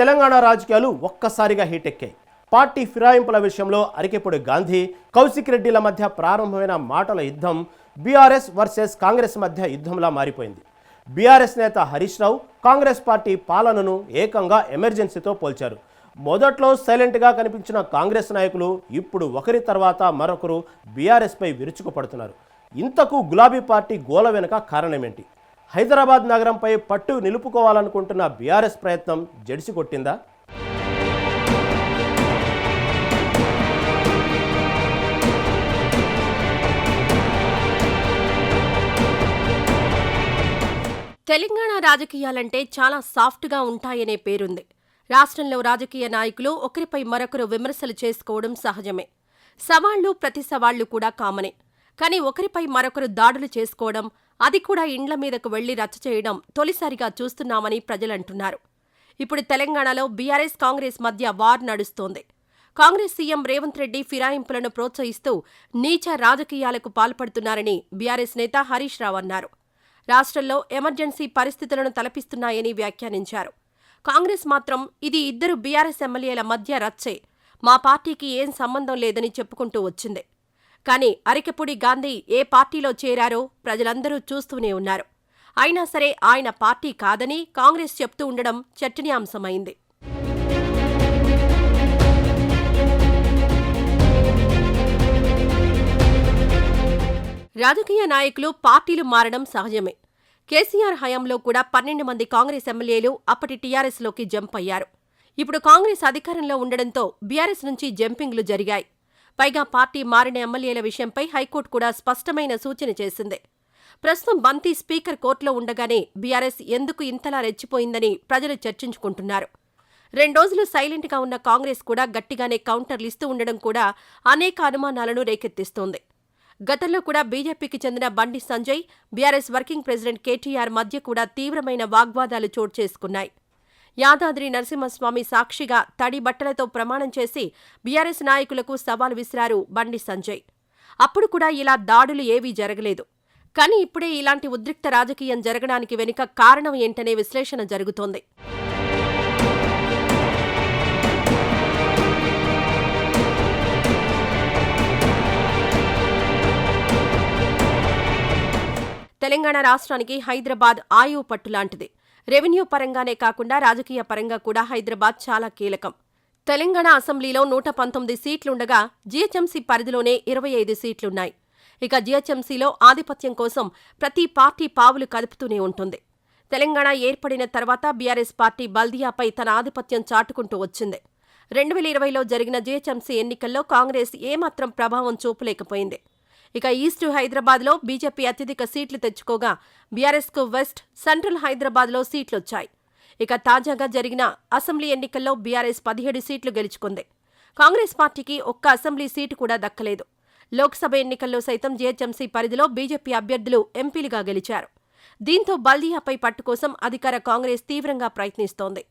తెలంగాణ రాజకీయాలు ఒక్కసారిగా హీటెక్కాయి. పార్టీ ఫిరాయింపుల విషయంలో అరికెపూడి గాంధీ, కౌశిక్ రెడ్డిల మధ్య ప్రారంభమైన మాటల యుద్ధం బీఆర్ఎస్ వర్సెస్ కాంగ్రెస్ మధ్య యుద్ధంలా మారిపోయింది. బీఆర్ఎస్ నేత హరీష్ రావు కాంగ్రెస్ పార్టీ పాలనను ఏకంగా ఎమర్జెన్సీతో పోల్చారు. మొదట్లో సైలెంట్గా కనిపించిన కాంగ్రెస్ నాయకులు ఇప్పుడు ఒకరి తర్వాత మరొకరు బీఆర్ఎస్పై విరుచుకుపడుతున్నారు. ఇంతకు గులాబీ పార్టీ గోల వెనుక కారణమేంటి? హైదరాబాద్ నగరంపై పట్టు నిలుపుకోవాలనుకుంటున్న బీఆర్ఎస్ ప్రయత్నం జడిసి కొట్టిందా? తెలంగాణ రాజకీయాలంటే చాలా సాఫ్ట్గా ఉంటాయనే పేరుంది. రాష్ట్రంలో రాజకీయ నాయకులు ఒకరిపై మరొకరు విమర్శలు చేసుకోవడం సహజమే. సవాళ్లు ప్రతి సవాళ్లు కూడా కామనే. కానీ ఒకరిపై మరొకరు దాడులు చేసుకోవడం, అది కూడా ఇండ్ల మీదకు వెళ్లి రచ్చ చేయడం తొలిసారిగా చూస్తున్నామని ప్రజలంటున్నారు. ఇప్పుడు తెలంగాణలో బీఆర్ఎస్ కాంగ్రెస్ మధ్య వార్ నడుస్తోంది. కాంగ్రెస్ సీఎం రేవంత్ రెడ్డి ఫిరాయింపులను ప్రోత్సహిస్తూ నీచ రాజకీయాలకు పాల్పడుతున్నారని బీఆర్ఎస్ నేత హరీష్ రావు అన్నారు. రాష్ట్రంలో ఎమర్జెన్సీ పరిస్థితులను తలపిస్తున్నాయని వ్యాఖ్యానించారు. కాంగ్రెస్ మాత్రం ఇది ఇద్దరు బీఆర్ఎస్ ఎమ్మెల్యేల మధ్య రచ్చే, మా పార్టీకి ఏం సంబంధం లేదని చెప్పుకుంటూ వచ్చింది. కానీ అరికెపూడి గాంధీ ఏ పార్టీలో చేరారో ప్రజలందరూ చూస్తూనే ఉన్నారు. అయినా సరే ఆయన పార్టీ కాదని కాంగ్రెస్ చెప్తూ ఉండడం చర్చనీయాంశమైంది. రాజకీయ నాయకులు పార్టీలు మారడం సహజమే. కేసీఆర్ హయాంలో కూడా 12 మంది కాంగ్రెస్ ఎమ్మెల్యేలు అప్పటి టీఆర్ఎస్లోకి జంప్ అయ్యారు. ఇప్పుడు కాంగ్రెస్ అధికారంలో ఉండడంతో బీఆర్ఎస్ నుంచి జంపింగ్లు జరిగాయి. పైగా పార్టీ మారిన ఎమ్మెల్యేల విషయంపై హైకోర్టు కూడా స్పష్టమైన సూచన చేసింది. ప్రస్తుతం బంతి స్పీకర్ కోర్టులో ఉండగానే బీఆర్ఎస్ ఎందుకు ఇంతలా రెచ్చిపోయిందని ప్రజలు చర్చించుకుంటున్నారు. 2 రోజులు సైలెంట్గా ఉన్న కాంగ్రెస్ కూడా గట్టిగానే కౌంటర్లిస్తూ ఉండడం కూడా అనేక అనుమానాలను రేకెత్తిస్తోంది. గతంలో కూడా బీజేపీకి చెందిన Bandi Sanjay, BRS working president KTR మధ్య కూడా తీవ్రమైన వాగ్వాదాలు చోటు చేసుకున్నాయి. యాదాద్రి నరసింహస్వామి సాక్షిగా తడి బట్టలతో ప్రమాణం చేసి బీఆర్ఎస్ నాయకులకు సవాల్ విసిరారు బండి సంజయ్. అప్పుడు కూడా ఇలా దాడులు ఏవీ జరగలేదు. కానీ ఇప్పుడే ఇలాంటి ఉద్రిక్త రాజకీయం జరగడానికి వెనుక కారణం ఏంటనే విశ్లేషణ జరుగుతోంది. తెలంగాణ రాష్ట్రానికి హైదరాబాద్ ఆయువు పట్టులాంటిది. రెవెన్యూ పరంగానే కాకుండా రాజకీయ పరంగా కూడా హైదరాబాద్ చాలా కీలకం. తెలంగాణ అసెంబ్లీలో 119 సీట్లుండగా జీహెచ్ఎంసీ పరిధిలోనే 25 సీట్లున్నాయి. ఇక జీహెచ్ఎంసీలో ఆధిపత్యం కోసం ప్రతి పార్టీ పావులు కదుపుతూనే ఉంటుంది. తెలంగాణ ఏర్పడిన తర్వాత బీఆర్ఎస్ పార్టీ బల్దియాపై తన ఆధిపత్యం చాటుకుంటూ వచ్చింది. 2020లో జరిగిన జీహెచ్ఎంసీ ఎన్నికల్లో కాంగ్రెస్ ఏమాత్రం ప్రభావం చూపలేకపోయింది. ఇక ఈస్ట్ హైదరాబాద్లో బీజేపీ అత్యధిక సీట్లు తెచ్చుకోగా బీఆర్ఎస్కు వెస్ట్, సెంట్రల్ హైదరాబాద్లో సీట్లొచ్చాయి. ఇక తాజాగా జరిగిన అసెంబ్లీ ఎన్నికల్లో బీఆర్ఎస్ 17 సీట్లు గెలుచుకుంది. కాంగ్రెస్ పార్టీకి ఒక్క అసెంబ్లీ సీటు కూడా దక్కలేదు. లోక్సభ ఎన్నికల్లో సైతం జీహెచ్ఎంసీ పరిధిలో బీజేపీ అభ్యర్థులు ఎంపీలుగా గెలిచారు. దీంతో బల్దియాపై పట్టు కోసం అధికార కాంగ్రెస్ తీవ్రంగా ప్రయత్నిస్తోంది.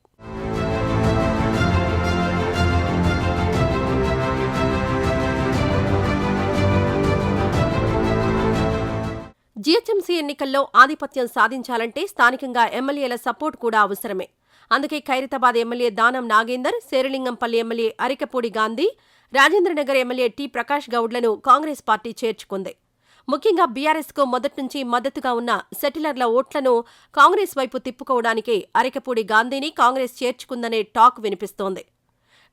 జీహెచ్ఎంసీ ఎన్నికల్లో ఆధిపత్యం సాధించాలంటే స్థానికంగా ఎమ్మెల్యేల సపోర్ట్ కూడా అవసరమే. అందుకే Khairatabad MLA Danam Nagender, Serilingampally MLA Arikepudi Gandhi, Rajendranagar MLA T Prakash గౌడ్లను కాంగ్రెస్ పార్టీ చేర్చుకుంది. ముఖ్యంగా బీఆర్ఎస్కు మొదట్నుంచి మద్దతుగా ఉన్న సెటిలర్ల ఓట్లను కాంగ్రెస్ వైపు తిప్పుకోవడానికే అరికెపూడి గాంధీని కాంగ్రెస్ చేర్చుకుందనే టాక్ వినిపిస్తోంది.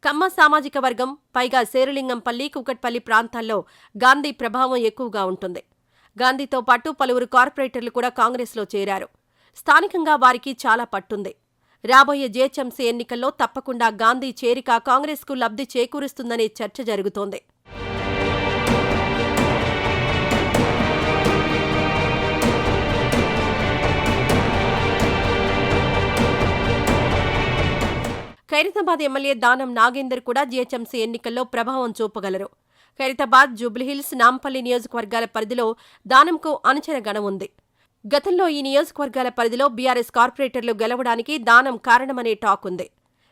కమ్మ సామాజిక వర్గం, పైగా శేరిలింగంపల్లి, కూకట్పల్లి ప్రాంతాల్లో గాంధీ ప్రభావం ఎక్కువగా ఉంటుంది. గాంధీతో పాటు పలువురు కార్పొరేటర్లు కూడా కాంగ్రెస్లో చేరారు. స్థానికంగా వారికి చాలా పట్టుంది. రాబోయే జీహెచ్ఎంసీ ఎన్నికల్లో తప్పకుండా గాంధీ చేరిక కాంగ్రెస్కు లబ్ధి చేకూరుస్తుందనే చర్చ జరుగుతోంది. ఖైరతాబాద్ ఎమ్మెల్యే దానం నాగేందర్ కూడా జీహెచ్ఎంసీ ఎన్నికల్లో ప్రభావం చూపగలరు. ఖైరతాబాద్, జూబ్లీహిల్స్, నాంపల్లి నియోజకవర్గాల పరిధిలో దానంకు అనుచర గణం ఉంది. గతంలో ఈ నియోజకవర్గాల పరిధిలో బీఆర్ఎస్ కార్పొరేటర్లు గెలవడానికి దానం కారణమనే టాక్ ఉంది.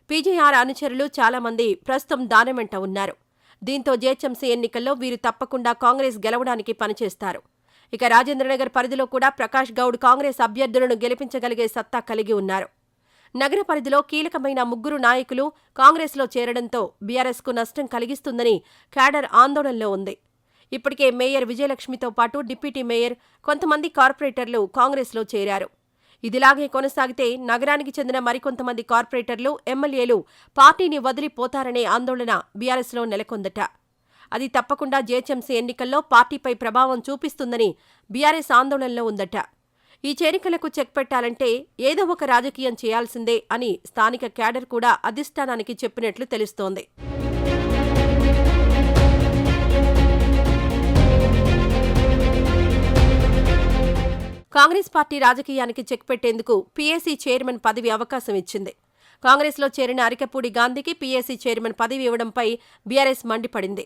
పీజేఆర్ అనుచరులు చాలామంది ప్రస్తుతం దానం వెంట ఉన్నారు. దీంతో జీహెచ్ఎంసీ ఎన్నికల్లో వీరు తప్పకుండా కాంగ్రెస్ గెలవడానికి పనిచేస్తారు. ఇక రాజేంద్రనగర్ పరిధిలో కూడా ప్రకాష్ గౌడ్ కాంగ్రెస్ అభ్యర్థులను గెలిపించగలిగే సత్తా కలిగి ఉన్నారు. నగర పరిధిలో కీలకమైన 3 నాయకులు కాంగ్రెస్లో చేరడంతో బీఆర్ఎస్కు నష్టం కలిగిస్తుందని క్యాడర్ ఆందోళనలో ఉంది. ఇప్పటికే మేయర్ విజయలక్ష్మితో పాటు డిప్యూటీ మేయర్, కొంతమంది కార్పొరేటర్లు కాంగ్రెస్లో చేరారు. ఇదిలాగే కొనసాగితే నగరానికి చెందిన మరికొంతమంది కార్పొరేటర్లు, ఎమ్మెల్యేలు పార్టీని వదిలిపోతారనే ఆందోళన బీఆర్ఎస్లో నెలకొందట. అది తప్పకుండా జీహెచ్ఎంసీ ఎన్నికల్లో పార్టీపై ప్రభావం చూపిస్తుందని బీఆర్ఎస్ ఆందోళనలో ఉందట. ఈ చేరికలకు చెక్ పెట్టాలంటే ఏదో ఒక రాజకీయం చేయాల్సిందే అని స్థానిక క్యాడర్ కూడా అధిష్టానానికి చెప్పినట్లు తెలుస్తోంది. కాంగ్రెస్ పార్టీ రాజకీయానికి చెక్ పెట్టేందుకు పీఏసీ చైర్మన్ పదవి అవకాశం ఇచ్చింది. కాంగ్రెస్లో చేరిన అరికపూడి గాంధీకి పీఏసీ చైర్మన్ పదవి ఇవ్వడంపై బీఆర్ఎస్ మండిపడింది.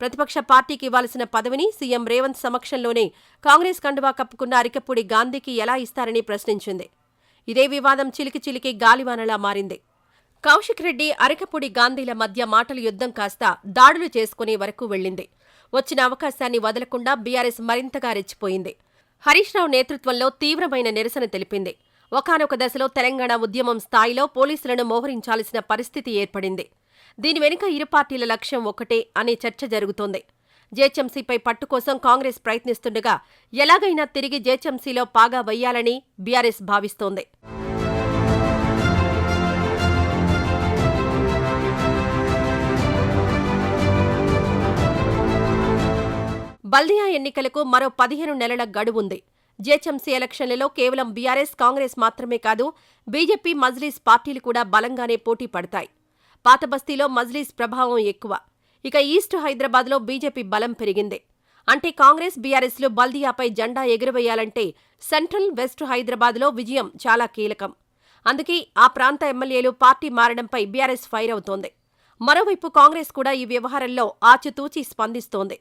ప్రతిపక్ష పార్టీకి ఇవ్వాల్సిన పదవిని సీఎం రేవంత్ సమక్షంలోనే కాంగ్రెస్ కండువా కప్పుకున్న అరికపూడి గాంధీకి ఎలా ఇస్తారని ప్రశ్నించింది. ఇదే వివాదం చిలికి గాలివానలా మారింది. కౌశిక్ రెడ్డి, అరికపూడి గాంధీల మధ్య మాటల యుద్ధం కాస్త దాడులు చేసుకునే వరకు వెళ్లింది. వచ్చిన అవకాశాన్ని వదలకుండా బీఆర్ఎస్ మరింతగా రెచ్చిపోయింది. హరీష్ రావు నేతృత్వంలో తీవ్రమైన నిరసన తెలిపింది. ఒకానొక దశలో తెలంగాణ ఉద్యమం స్థాయిలో పోలీసులను మోహరించాల్సిన పరిస్థితి ఏర్పడింది. దీని వెనుక ఇరు పార్టీల లక్ష్యం ఒక్కటే అనే చర్చ జరుగుతోంది. జీహెచ్ఎంసీపై పట్టు కోసం కాంగ్రెస్ ప్రయత్నిస్తుండగా ఎలాగైనా తిరిగి జీహెచ్ఎంసీలో పాగా వెయ్యాలని బీఆర్ఎస్ భావిస్తోంది. బల్దియా ఎన్నికలకు మరో 15 నెలల గడువుంది. జీహెచ్ఎంసీ ఎలక్షన్లలో కేవలం బీఆర్ఎస్, కాంగ్రెస్ మాత్రమే కాదు, బీజేపీ, మజ్లీస్ పార్టీలు కూడా బలంగానే పోటీ పడతాయి. పాత బస్తీలో మజ్లీస్ ప్రభావం ఎక్కువ. ఇక ఈస్ట్ హైదరాబాద్లో బీజేపీ బలం పెరిగింది. అంటే కాంగ్రెస్, బీఆర్ఎస్లు బల్దియాపై జెండా ఎగురవేయాలంటే సెంట్రల్, వెస్ట్ హైదరాబాద్లో విజయం చాలా కీలకం. అందుకే ఆ ప్రాంత ఎమ్మెల్యేలు పార్టీ మారడంపై బీఆర్ఎస్ ఫైర్ అవుతోంది. మరోవైపు కాంగ్రెస్ కూడా ఈ వ్యవహారంలో ఆచితూచి స్పందిస్తోంది.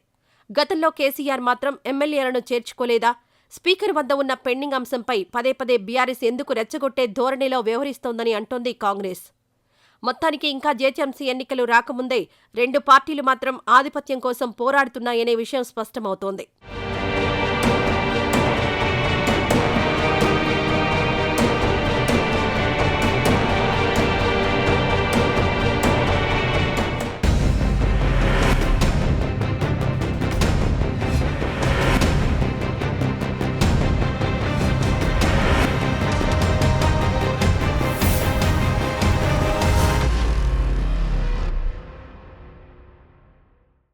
గతంలో కేసీఆర్ మాత్రం ఎమ్మెల్యేలను చేర్చుకోలేదా? స్పీకర్ వద్ద ఉన్న పెండింగ్ అంశంపై పదే బీఆర్ఎస్ ఎందుకు రెచ్చగొట్టే ధోరణిలో వ్యవహరిస్తోందని అంటోంది కాంగ్రెస్. మొత్తానికి ఇంకా జీహెచ్ఎంసీ ఎన్నికలు రాకముందే 2 పార్టీలు మాత్రం ఆధిపత్యం కోసం పోరాడుతున్నాయనే విషయం స్పష్టమవుతోంది.